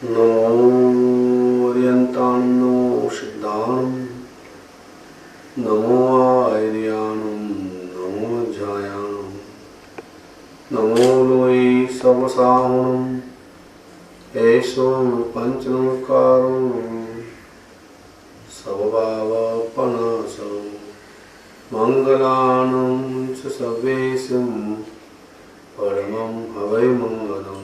नमो अर्यन्तानं नमो सिद्धानं नमो आर्यानं नमो ज्ञायानं नमो लोये सर्वसाहुनं ऐसो पंचनमस्कारो सर्वभावपनाशो मंगलानं च सर्वेषां परमं हवै मंगलम्।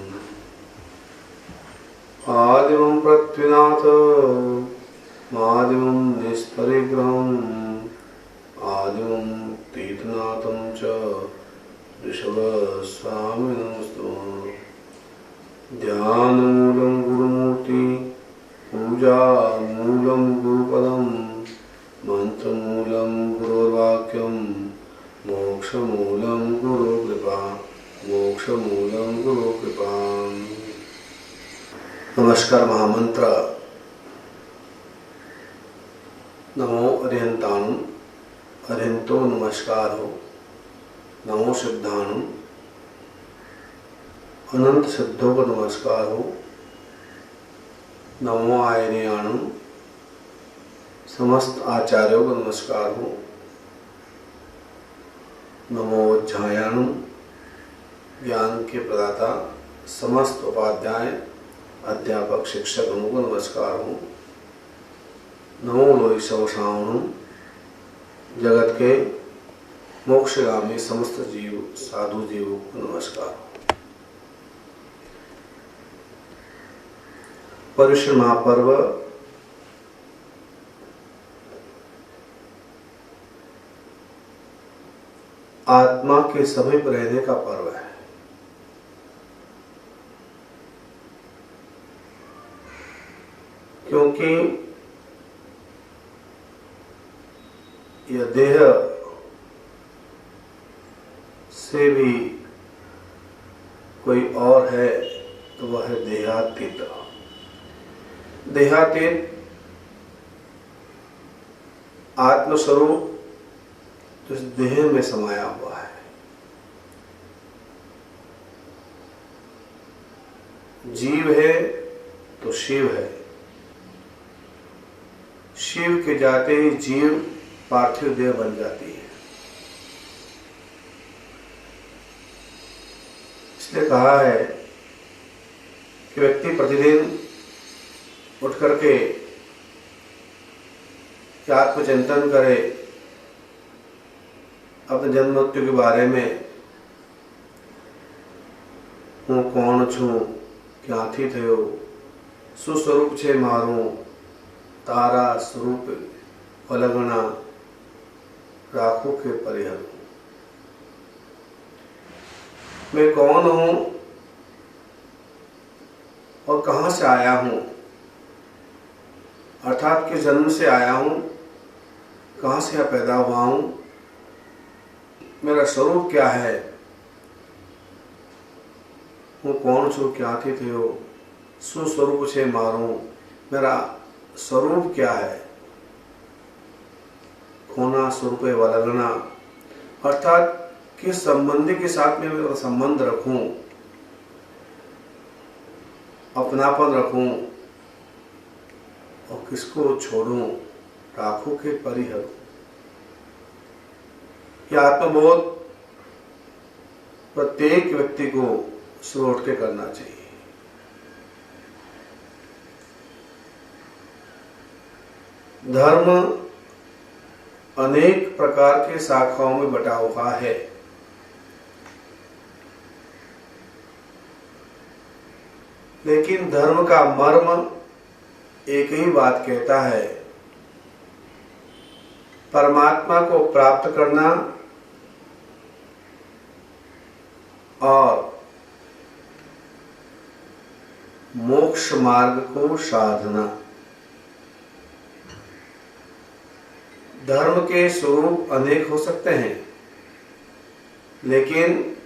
आदिमं पृथ्वीनाथ आदिमं निष्परिग्रहम् आदिमं तीर्थनाथं च ऋषभस्वामिनमस्तु। ध्यानमूलं गुरुमूर्ति पूजामूलं गुरुपदं मंत्रमूलं गुरुर्वाक्यं मोक्षमूलं गुरुकृपा मोक्षमूलं गुरुकृपा। नमस्कार महामंत्र। नमो अर्यन्तानं अर्यन्तो नमस्कार हो। नमो सिद्धानं अनंत सिद्धों को नमस्कार हो। नमो आयर्याणं समस्त आचार्यों को नमस्कार हो। नमो ज्ञायाणं ज्ञान के प्रदाता समस्त उपाध्याय अध्यापक शिक्षक को नमस्कार हो। नमो लोई सर्वसाहुनं जगत के मोक्षगामी समस्त जीव साधु जीवों को नमस्कार। पर्युषण महापर्व आत्मा के समीप रहने का पर्व है। क्योंकि यह देह से भी कोई और है तो वह है देहातीत। देहातीत आत्मस्वरूप तो इस देह में समाया हुआ है। जीव है तो शिव है। शिव के जाते ही जीव पार्थिव देह बन जाती है। इसलिए कहा है कि व्यक्ति प्रतिदिन उठ करके आत्मचिंतन करे, अपने जन्म मृत्यु के बारे में। हूँ कौन छू क्यांथी थयो सुस्वरूप छे मारू तारा स्वरूप अलगना राखो के परिहर। मैं कौन हूं और कहां से आया हूं, अर्थात किस जन्म से आया हूं, कहां से पैदा हुआ हूं, मेरा स्वरूप क्या है। हूँ कौन छू क्या थी थियो सुस्वरूप से मारू, मेरा स्वरूप क्या है। खोना स्वरूप वलगना, अर्थात किस संबंधी के साथ में मैं संबंध रखूं, अपनापन रखूं और किसको छोड़ूं, राखों के परिहर। यह आत्मबोध प्रत्येक व्यक्ति को सुबह उठ के करना चाहिए। धर्म अनेक प्रकार के शाखाओं में बटा हुआ है। लेकिन धर्म का मर्म एक ही बात कहता है, परमात्मा को प्राप्त करना और मोक्ष मार्ग को साधना। धर्म के स्वरूप अनेक हो सकते हैं, लेकिन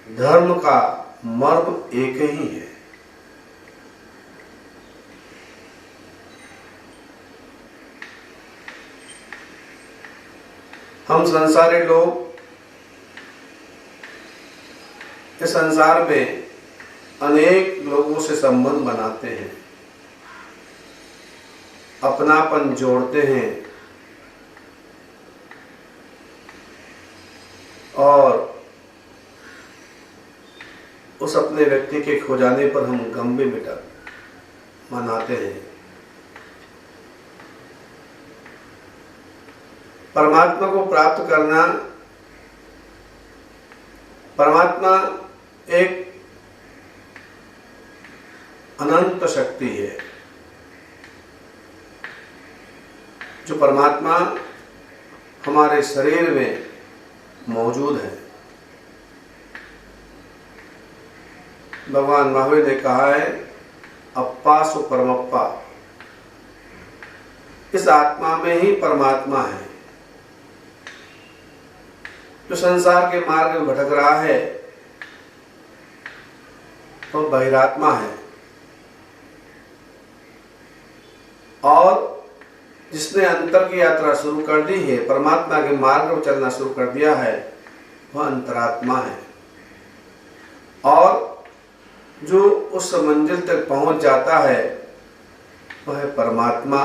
धर्म का मर्म एक ही है। हम संसारी लोग इस संसार में अनेक लोगों से संबंध बनाते हैं, अपनापन जोड़ते हैं और उस अपने व्यक्ति के खो जाने पर हम गम भी मनाते हैं। परमात्मा को प्राप्त करना, परमात्मा एक अनंत शक्ति है। जो परमात्मा हमारे शरीर में मौजूद है। भगवान महावीर ने कहा है, अप्पा सो परमप्पा। इस आत्मा में ही परमात्मा है। जो संसार के मार्ग में भटक रहा है तो बहिरात्मा है, और जिसने अंतर की यात्रा शुरू कर दी है, परमात्मा के मार्ग में चलना शुरू कर दिया है, वह अंतरात्मा है। और जो उस मंजिल तक पहुंच जाता है वह है परमात्मा।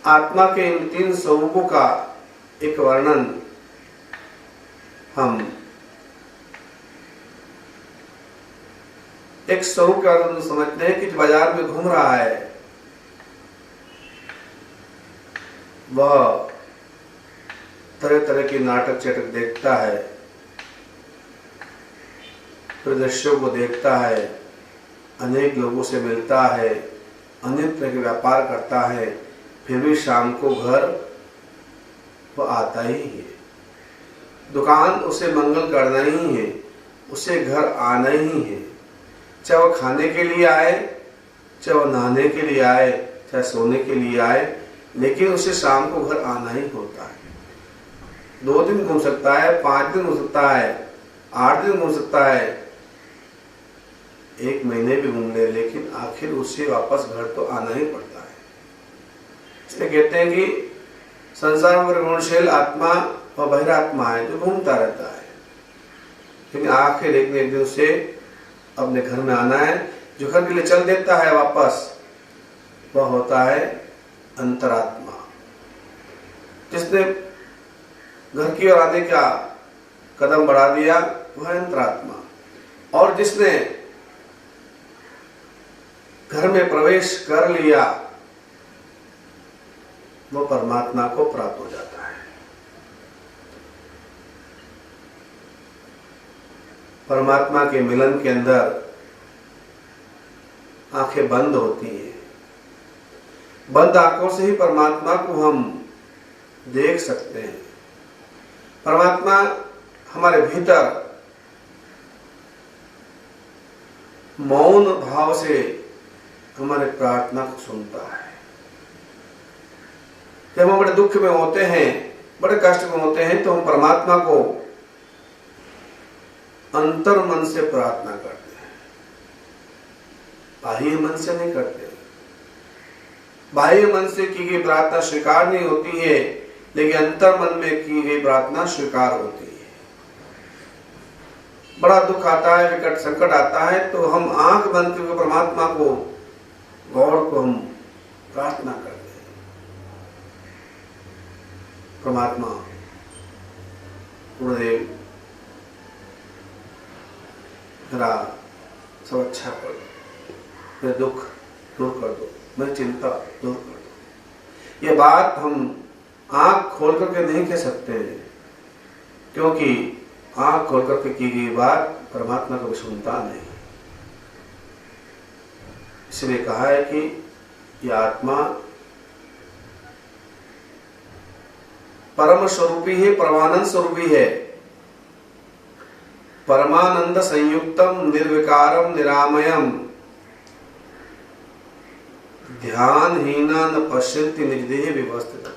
आत्मा के इन तीन स्वरूपों का एक वर्णन हम एक स्वरूप का समझते हैं कि जो बाजार में घूम रहा है वह तरह तरह की नाटक चटक देखता है, दृश्यों को देखता है, अनेक लोगों से मिलता है, अनेक तरह के व्यापार करता है, फिर भी शाम को घर वह आता ही है। दुकान उसे मंगल करना ही है, उसे घर आना ही है। चाहे वह खाने के लिए आए, चाहे वह नहाने के लिए आए, चाहे सोने के लिए आए, लेकिन उसे शाम को घर आना ही होता है। 2 दिन घूम सकता है, 5 दिन घूम सकता है, 8 दिन घूम सकता है, 1 महीने भी घूम ले, लेकिन आखिर उसे वापस घर तो आना ही पड़ता है। इसलिए कहते हैं कि संसार में परिगुणशील आत्मा व बहिरात्मा है जो घूमता रहता है, लेकिन आखिर एक न एक दिन उसे अपने घर में आना है। जो घर के लिए चल देता है वापस, वह होता है अंतरात्मा। जिसने घर की ओर आने का कदम बढ़ा दिया वह है अंतरात्मा, और जिसने घर में प्रवेश कर लिया वो परमात्मा को प्राप्त हो जाता है। परमात्मा के मिलन के अंदर आंखें बंद होती हैं। बंद आंखों से ही परमात्मा को हम देख सकते हैं। परमात्मा हमारे भीतर मौन भाव से हमारे प्रार्थना को सुनता है। जब हम बड़े दुख में होते हैं, बड़े कष्ट में होते हैं, तो हम परमात्मा को अंतर मन से प्रार्थना करते हैं, बाह्य मन से नहीं करते। बाह्य मन से की गई प्रार्थना स्वीकार नहीं होती है, लेकिन अंतर मन में की गई प्रार्थना स्वीकार होती है। बड़ा दुख आता है, विकट संकट आता है, तो हम आंख बंद करके परमात्मा को, गॉड को हम प्रार्थना करते हैं। परमात्मा, गुरुदेव, मेरा सब अच्छा कर दो, मेरे दुख दूर कर दो, मेरी चिंता दूर कर दो। ये बात हम आंख खोल करके नहीं कह सकते हैं, क्योंकि आंख खोल करके की गई बात परमात्मा को सुनता नहीं। इसलिए कहा है कि यह आत्मा परम स्वरूपी है, परमानंद स्वरूपी है। परमानंद संयुक्तम निर्विकारम निरामयम ध्यानहीना न पश्यन्ति निजदेह विवस्थित।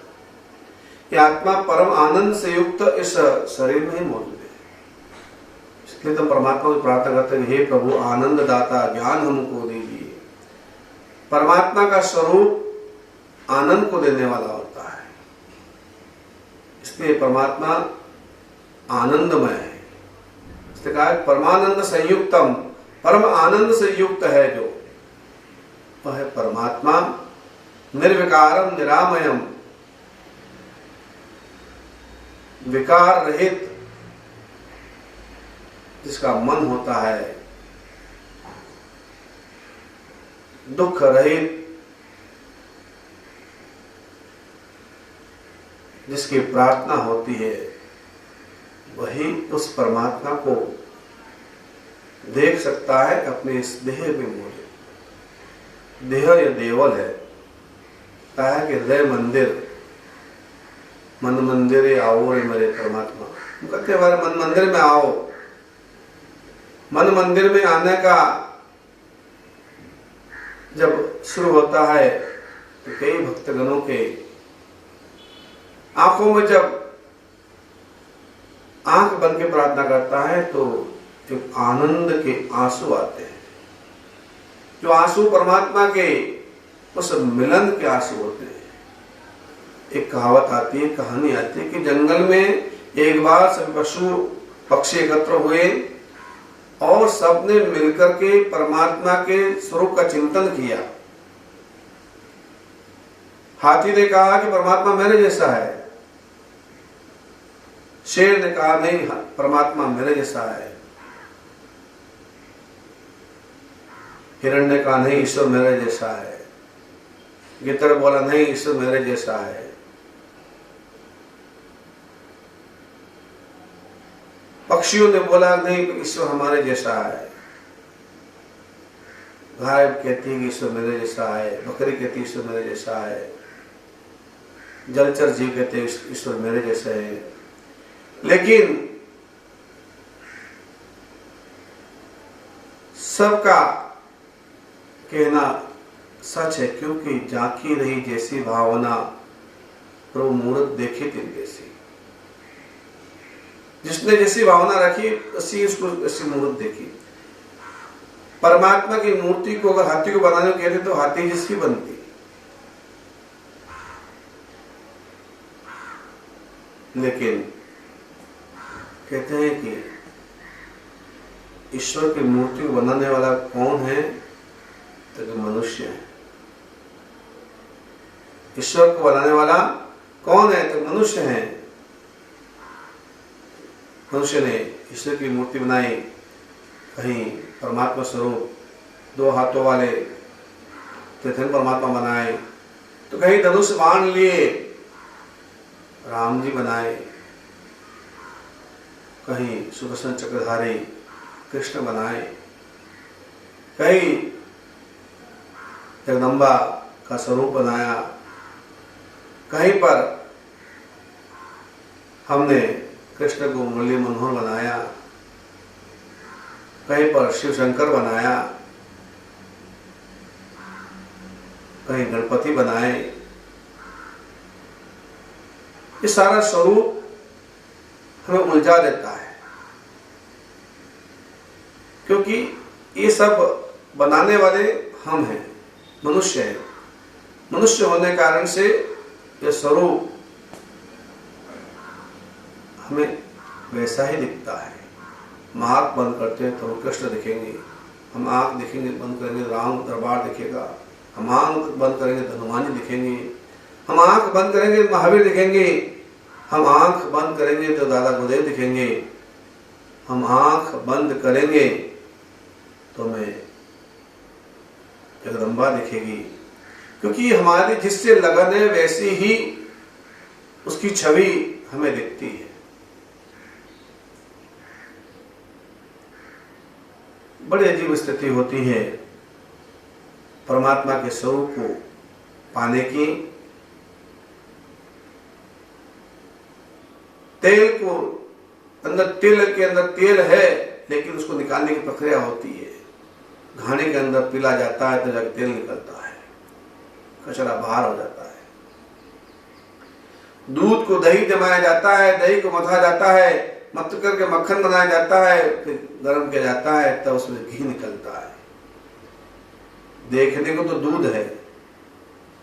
यह आत्मा परम आनंद से युक्त इस शरीर में ही मौजूद है। इसलिए तो परमात्मा को प्रार्थना करते हैं, हे प्रभु आनंद दाता, ज्ञान हमको दीजिए। परमात्मा का स्वरूप आनंद को देने वाला होता है। इसलिए परमात्मा आनंदमय है। इसलिए कहा परमानंद संयुक्तम, परम आनंद से युक्त है जो, वह है परमात्मा। निर्विकारम निरामयम, विकार रहित जिसका मन होता है, दुख रहित जिसकी प्रार्थना होती है, वही उस परमात्मा को देख सकता है अपने इस देह में मौजूद। देह या देवल है, कहा है कि हृदय मंदिर, मन मंदिर आओ रे मेरे परमात्मा। हम कहते हमारे मन मंदिर में आओ। मन मंदिर में आने का जब शुरू होता है तो कई भक्तगणों के आंखों में जब आंख बन के प्रार्थना करता है तो एक आनंद के आंसू आते हैं, जो आंसू परमात्मा के उस मिलन के आंसू होते हैं। एक कहावत आती है, कहानी आती है कि जंगल में एक बार सब पशु पक्षी एकत्र हुए और सबने मिलकर के परमात्मा के स्वरूप का चिंतन किया। हाथी ने कहा कि परमात्मा मेरे जैसा है, शेर ने कहा नहीं परमात्मा मेरे जैसा है, हिरण ने कहा नहीं ईश्वर मेरे जैसा है, गिद्ध बोला नहीं ईश्वर मेरे जैसा है। पक्षियों ने बोला नहीं ईश्वर हमारे जैसा है। गाय कहती है कि ईश्वर मेरे जैसा है, बकरी कहती है ईश्वर मेरे जैसा है, जलचर जीव कहते हैं ईश्वर मेरे जैसे है। लेकिन सबका कहना सच है, क्योंकि झांकी रही जैसी भावना प्रभु मूर्त देखे तिन जैसी। जिसने जैसी भावना रखी उसी उसको ऐसी मूर्त देखी। परमात्मा की मूर्ति को अगर हाथी को बनाने को कहते तो हाथी जिसकी बनती, लेकिन कहते हैं कि ईश्वर की मूर्ति को बनाने वाला कौन है, तो मनुष्य है। ईश्वर को बनाने वाला कौन है, तो मनुष्य है। मनुष्य ने ईश्वर की मूर्ति बनाई, कहीं परमात्मा स्वरूप दो हाथों वाले चैतन्य परमात्मा बनाए, तो कहीं धनुष बाण लिए राम जी बनाए, कहीं सुदर्शन चक्रधारी कृष्ण बनाए, कहीं जगदम्बा का स्वरूप बनाया, कहीं पर हमने कृष्ण को मुरली मनोहर बनाया, कहीं पर शिव शंकर बनाया, कहीं गणपति बनाए। ये सारा स्वरूप हमें उलझा देता है, क्योंकि ये सब बनाने वाले हम हैं, मनुष्य हैं। मनुष्य होने के कारण से ये स्वरूप हमें वैसा ही दिखता है। हम आँख बंद करते हैं तो कृष्ण दिखेंगे, हम आँख देखेंगे बंद करेंगे राम दरबार दिखेगा, हम आँख बंद करेंगे तो हनुमान जी दिखेंगे, हम आँख बंद करेंगे महावीर दिखेंगे, हम आँख बंद करेंगे तो दादा गुरुदेव दिखेंगे, हम आँख बंद करेंगे तो हमें जगदम्बा दिखेगी। क्योंकि हमारी जिससे लगन है वैसी ही उसकी छवि हमें दिखती है। बड़ी अजीब स्थिति होती है परमात्मा के स्वरूप को पाने की। तेल को अंदर, तिल के अंदर तेल है लेकिन उसको निकालने की प्रक्रिया होती है। घाने के अंदर पिला जाता है तो जाकर तेल निकलता है, कचरा बाहर हो जाता है। दूध को दही जमाया जाता है, दही को मथा जाता है, मथ करके मक्खन बनाया जाता है, फिर गर्म किया जाता है, तब उसमें घी निकलता है। देखने को तो दूध है,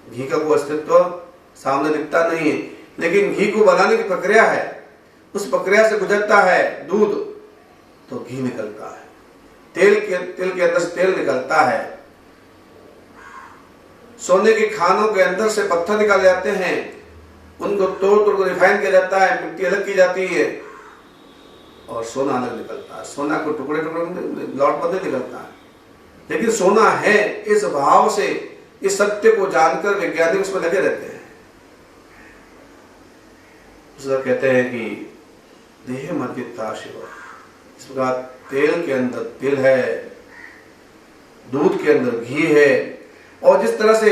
घी का कोई अस्तित्व सामने दिखता नहीं है, लेकिन घी को बनाने की प्रक्रिया है। उस प्रक्रिया से गुजरता है दूध तो घी निकलता है, तेल के अंदर से तेल निकलता है, सोने के खानों के अंदर से पत्थर निकाले जाते हैं, उनको तोड़ तोड़ कर रिफाइन किया जाता है, मिट्टी अलग की जाती है और सोना अलग निकलता है। सोना को टुकड़े टुकड़े लौट बदले निकलता है, लेकिन सोना है इस भाव से, इस सत्य को जानकर वैज्ञानिक उसमें लगे रहते हैं। उसका कहते हैं कि देह मर्दिता शिव, इस प्रकार तेल के अंदर तिल है, दूध के अंदर घी है, और जिस तरह से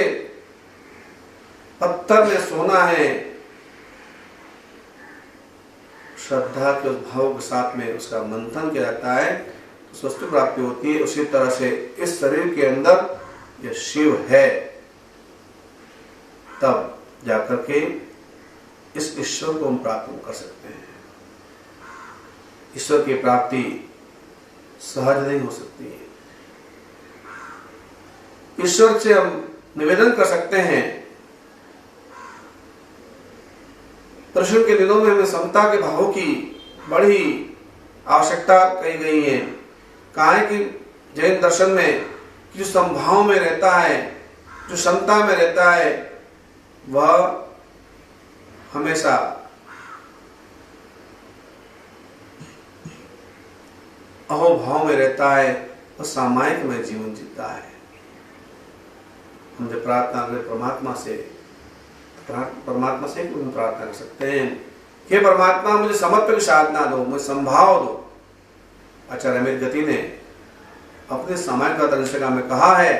पत्थर में सोना है, श्रद्धा के उस भाव के साथ में उसका मंथन किया जाता है तो स्वस्थ प्राप्ति होती है। उसी तरह से इस शरीर के अंदर यह शिव है, तब जाकर के इस ईश्वर को हम प्राप्त कर सकते हैं। ईश्वर की प्राप्ति सहज नहीं हो सकती है। ईश्वर से हम निवेदन कर सकते हैं। दर्शन के दिनों में हमें समता के भावों की बड़ी आवश्यकता कही गई है। कहा है कि जैन दर्शन में जो संभाव में रहता है, जो समता में रहता है, वह हमेशा अहोभाव में रहता है और सामायिक में जीवन जीता है। हम जब प्रार्थना करें परमात्मा से प्रार्थना कर सकते हैं, हे परमात्मा मुझे समर्पण की साधना दो, मुझे संभाव दो। आचार्य अमित गति ने अपने सामायिक दंशिका में कहा है,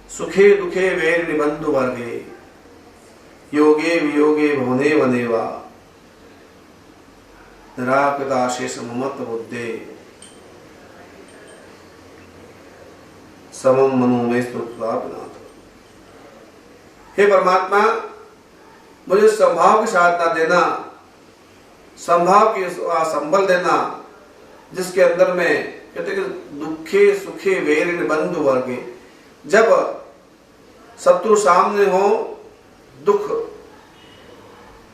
सुखे दुखे वैर निबंधु वर्गे, योगे वियोगे भवने वनेवा, निराकृता शेष ममत्व बुद्धे, समम मनो में स्तुत्वापनाथ। हे परमात्मा मुझे संभाव की साधना देना, संभाव की संबल देना, जिसके अंदर में कहते कि दुखे सुखे वैरिण बंधु वर्गे, जब शत्रु सामने हो दुख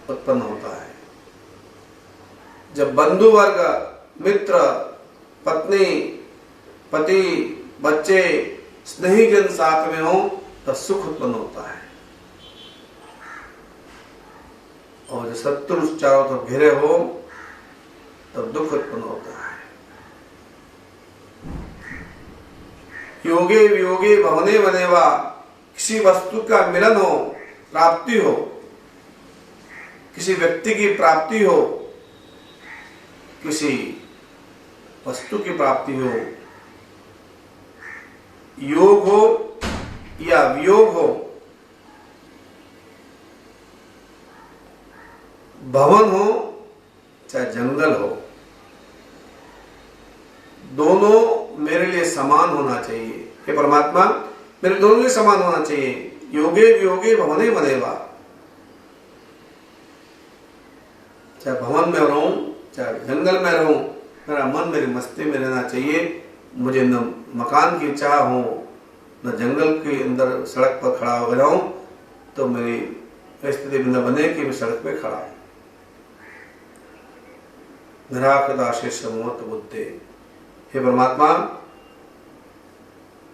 उत्पन्न होता है, जब बंधु वर्ग मित्र पत्नी पति बच्चे स्नेही जन साथ में हो तो सुख उत्पन्न होता है, और जब शत्रु चारों तरफ घिरे हो तब दुख उत्पन्न होता है। योगे वियोगे भवने वनेवा, किसी वस्तु का मिलन हो, प्राप्ति हो, किसी व्यक्ति की प्राप्ति हो, किसी वस्तु की प्राप्ति हो, योग हो या वियोग हो, भवन हो चाहे जंगल हो, दोनों मेरे लिए समान होना चाहिए। हे परमात्मा मेरे दोनों लिए समान होना चाहिए। योगे वियोगे भवने वनेवा, चाहे भवन में रहूं चाहे जंगल में रहूं, मेरा मन मेरी मस्ती में रहना चाहिए। मुझे न मकान की चाह हो, न जंगल के अंदर सड़क पर खड़ा हो रहूं, तो मेरी स्थिति न बने कि मैं सड़क पे खड़ा हूं। निराकृताशेष मोहत बुद्धि, हे परमात्मा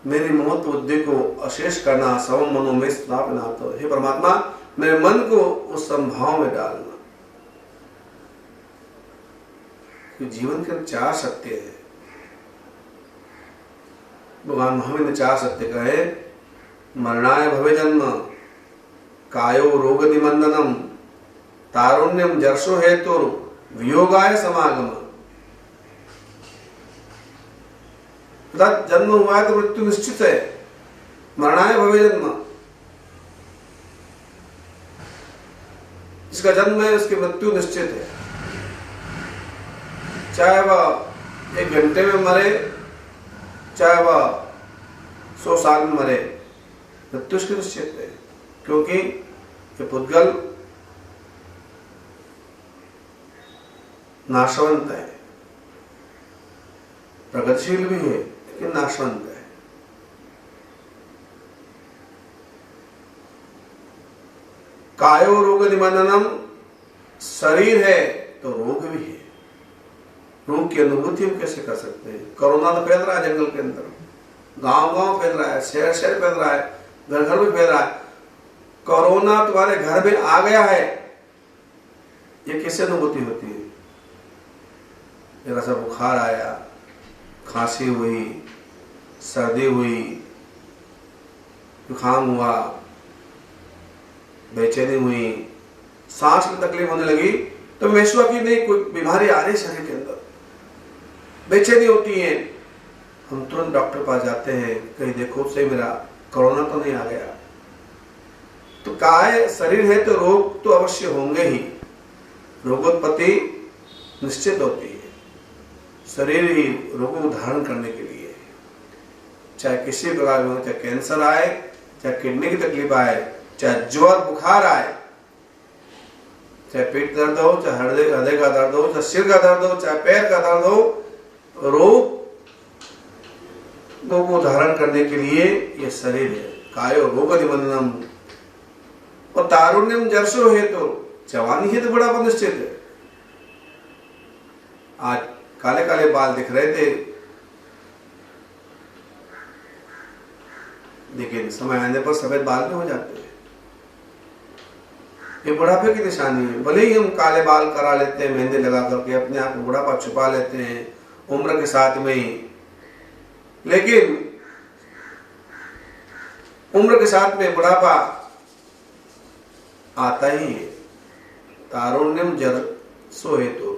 मेरी मोहत बुद्धि को अशेष करना, सवम मनो में स्थापना। तो हे परमात्मा मेरे मन को उस संभाव में डालना। जीवन के चार सत्य है, भगवान महावीर ने चार सत्य कहे, मरणाय भवे जन्म, कायो रोग निबंधनम, तारुण्यम जर्षो हेतु, वियोगाय समागम। जन्म हुआ है तो मृत्यु निश्चित है, मरणाय भवे जन्म, जिसका जन्म है उसकी मृत्यु निश्चित है। चाहे वह 1 घंटे में मरे, चाहे वह 100 साल में मरे, मृत्यु उसकी निश्चित है। क्योंकि ये पुद्गल नाशवंत है, प्रगतिशील भी है लेकिन नाशवंत है। कायो रोग निबंधनम, शरीर है तो रोग भी है। रोग की अनुभूति हम कैसे कर सकते हैं? कोरोना तो फैल रहा है जंगल के अंदर, गांव-गांव फैल रहा है, शहर-शहर फैल रहा है, घर-घर में फैल रहा है। कोरोना तुम्हारे घर में आ गया है, ये कैसे अनुभूति होती है? जरा सा बुखार आया, खांसी हुई, सर्दी हुई, जुकाम हुआ, बेचैनी हुई, सांस में तकलीफ होने लगी, तो महसूस हुआ कि नहीं कोई बीमारी आ रही शरीर के अंदर, बेचैनी होती है। हम तुरंत डॉक्टर के पास जाते हैं, कहीं देखो सही मेरा कोरोना तो नहीं आ गया। तो काय शरीर है तो रोग तो अवश्य होंगे ही, रोगोत्पत्ति निश्चित होती है। शरीर ही रोगों को धारण करने के लिए, चाहे किसी प्रकार में, चाहे कैंसर आए, चाहे किडनी की तकलीफ आए, चाहे ज्वर बुखार आए, चाहे पेट दर्द हो, चाहे हृदय का दर्द हो, चाहे सिर का दर्द हो, चाहे पैर का दर्द हो, रोगों को धारण करने के लिए यह शरीर है। कायो रोग निबंधनम और तारुण्यम जर्सो है, तो जवानी है तो बुढ़ापा निश्चित है। आज काले काले बाल दिख रहे थे, लेकिन समय आने पर सफेद बाल भी हो जाते हैं। ये बुढ़ापे की निशानी है। भले ही हम काले बाल करा लेते हैं, मेहंदी लगा करके अपने आप को बुढ़ापा छुपा लेते हैं उम्र के साथ में ही, लेकिन उम्र के साथ में बुढ़ापा आता ही है। तारुण्यम जर्सो हेतु,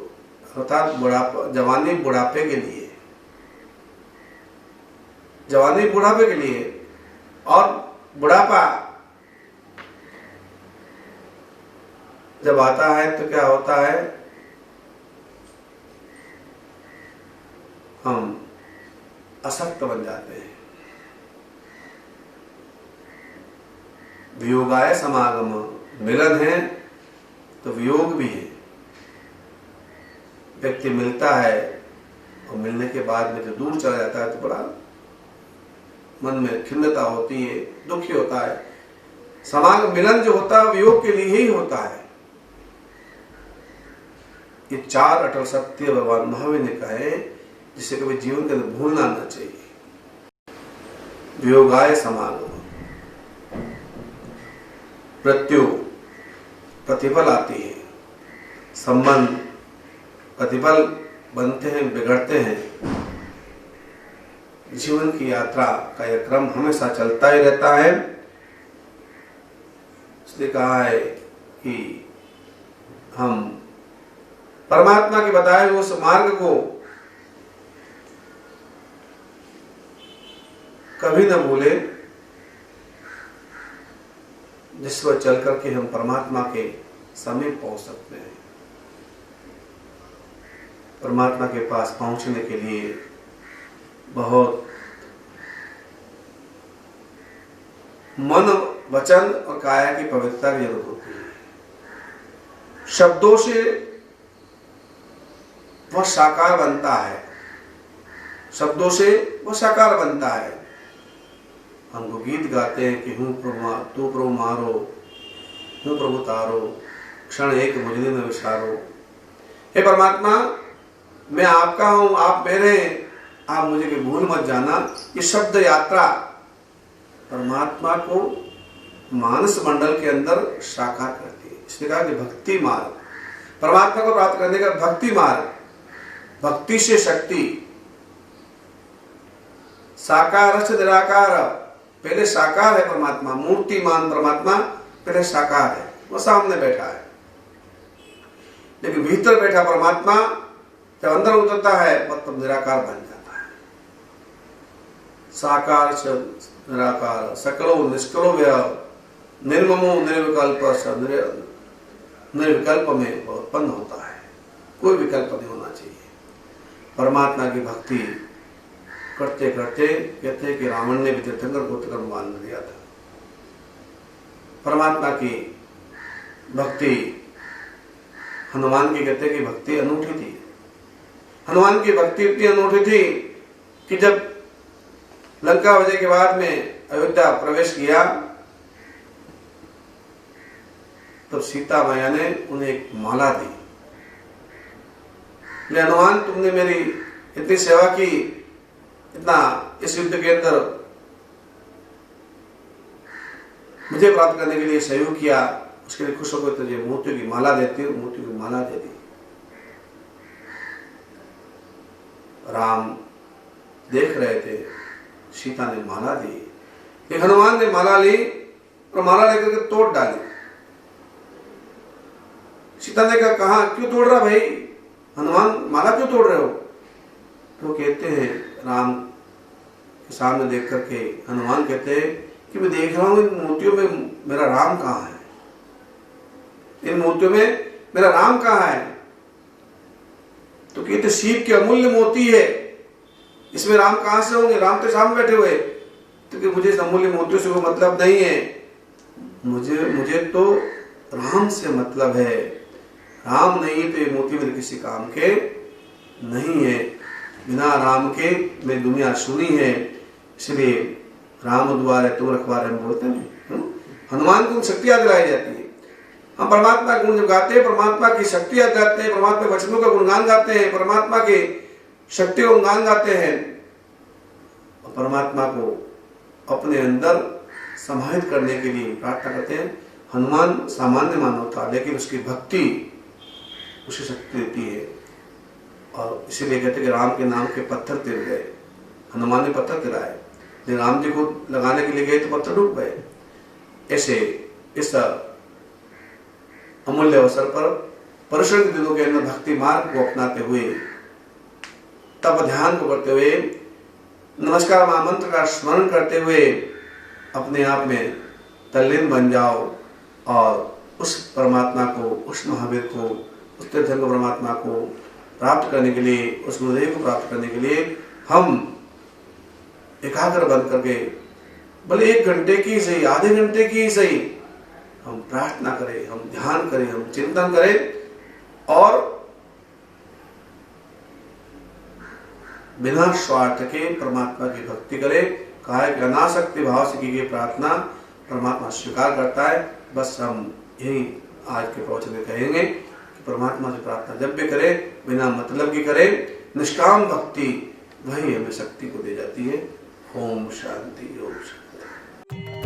अर्थात बुढ़ापा, जवानी बुढ़ापे के लिए, जवानी बुढ़ापे के लिए, और बुढ़ापा जब आता है तो क्या होता है, हम अशक्त बन जाते हैं। वियोगाय समागम, मिलन है तो वियोग भी है। व्यक्ति मिलता है और मिलने के बाद में जो दूर चला जाता है तो बड़ा मन में खिन्नता होती है, दुखी होता है। समागम, मिलन जो होता है वियोग के लिए ही होता है। ये चार अटल सत्य भगवान महावीर ने कहे, जिसे कभी जीवन के अंदर भूलना न चाहिए। वियोगाय समागम, मृत्यु प्रतिफल आती है, संबंध प्रतिफल बनते हैं, बिगड़ते हैं। जीवन की यात्रा का यह क्रम हमेशा चलता ही रहता है। इसलिए कहा है कि हम परमात्मा के बताए हुए उस मार्ग को कभी न भूले, जिस पर चल करके हम परमात्मा के समीप पहुंच सकते हैं। परमात्मा के पास पहुंचने के लिए बहुत मन, वचन और काया की पवित्रता की जरूरत होती है। शब्दों से वह साकार बनता है, शब्दों से वह साकार बनता है। हमको गीत गाते हैं कि हूँ प्रभु तू प्रभु मारो, हूँ प्रभु तारो, क्षण एक मुझे न विसारो। हे परमात्मा, मैं आपका हूँ, आप मेरे, आप मुझे भी भूल मत जाना। ये शब्द यात्रा परमात्मा को मानस मंडल के अंदर साकार करती है। इसने कहा कि भक्ति मार्ग, परमात्मा को प्राप्त करने का भक्ति मार्ग, भक्ति से शक्ति, साकार से निराकार। पहले साकार है परमात्मा, मूर्तिमान परमात्मा पहले साकार है, वो सामने बैठा है, लेकिन भीतर बैठा परमात्मा जब अंदर उतरता है वह तब निराकार बन जाता है। साकार से निराकार, सकलो निष्कलो व्यय, निर्ममो निर्विकल्प, निर्विकल्प में उत्पन्न होता है। कोई विकल्प नहीं होना चाहिए। परमात्मा की भक्ति करते करते कहते हैं कि रावण ने भी तीर्थंकर को तिरंग बांध दिया था। परमात्मा की भक्ति, हनुमान की कहते हैं कि भक्ति अनूठी थी। हनुमान की भक्ति इतनी अनूठी थी कि जब लंका विजय के बाद में अयोध्या प्रवेश किया तब सीता मैया ने उन्हें एक माला दी। ले हनुमान, तुमने मेरी इतनी सेवा की, इतना इस युद्ध के अंदर मुझे प्राप्त करने के लिए सहयोग किया, उसके लिए खुश होकर तुझे मोतियों की माला देती हूँ। मोतियों की माला दे दी। राम देख रहे थे, सीता ने माला दी। एक हनुमान ने माला ली और माला लेकर के तोड़ डाली। सीता ने कहा क्यों तोड़ रहा भाई, हनुमान माला क्यों तोड़ रहे हो? तो कहते हैं, राम के सामने देख करके हनुमान कहते हैं कि मैं देख रहा हूं इन मोतियों में मेरा राम कहाँ है, इन मोतियों में मेरा राम कहाँ है? तो कहते सीप के अमूल्य मोती है, इसमें राम कहां से होंगे? राम तो सामने बैठे हुए। तो कि मुझे इस अमूल्य मोतियों से कोई मतलब नहीं है, मुझे तो राम से मतलब है। राम नहीं तो ये मोती मेरे किसी काम के नहीं है। बिना राम के मैं दुनिया सुनी है, इसलिए राम द्वारे तुम रखवारे हम बोलते हैं। हनुमान को शक्ति याद दिलाई जाती है। हम परमात्मा गुण जब गाते हैं, परमात्मा की शक्ति याद गाते हैं, परमात्मा वचनों का गुणगान गाते हैं, परमात्मा के शक्ति का गुणगान गाते हैं, और परमात्मा को अपने अंदर समाहित करने के लिए प्रार्थना करते हैं। हनुमान सामान्य मानव था, लेकिन उसकी भक्ति उसे शक्ति देती है। और इसीलिए कहते हैं कि राम के नाम के पत्थर तिर गए। हनुमान ने पत्थर तिराए, लेकिन राम जी को लगाने के लिए गए तो पत्थर डूब गए। ऐसे इस अमूल्य अवसर पर परशुराम के दिनों के अंदर भक्ति मार्ग को अपनाते हुए, तब ध्यान को करते हुए, नमस्कार महामंत्र का स्मरण करते हुए अपने आप में तल्लीन बन जाओ और उस परमात्मा को, उस महावीर को, उस तीर्थंकर परमात्मा को प्राप्त करने के लिए, उस गुरुदेव को प्राप्त करने के लिए हम एकाग्र बन करके, भले 1 घंटे की सही, आधे घंटे की सही, हम प्रार्थना करें, हम ध्यान करें, हम चिंतन करें और बिना स्वार्थ के परमात्मा की भक्ति करें। कहा है कि अनासक्ति भाव से की गई प्रार्थना परमात्मा स्वीकार करता है। बस हम यही आज के प्रवचन में कहेंगे कि परमात्मा से प्रार्थना जब भी करें, बिना मतलब की करें, निष्काम भक्ति, वही हमें शक्ति को दे जाती है। ओम शांति, ओम शांति।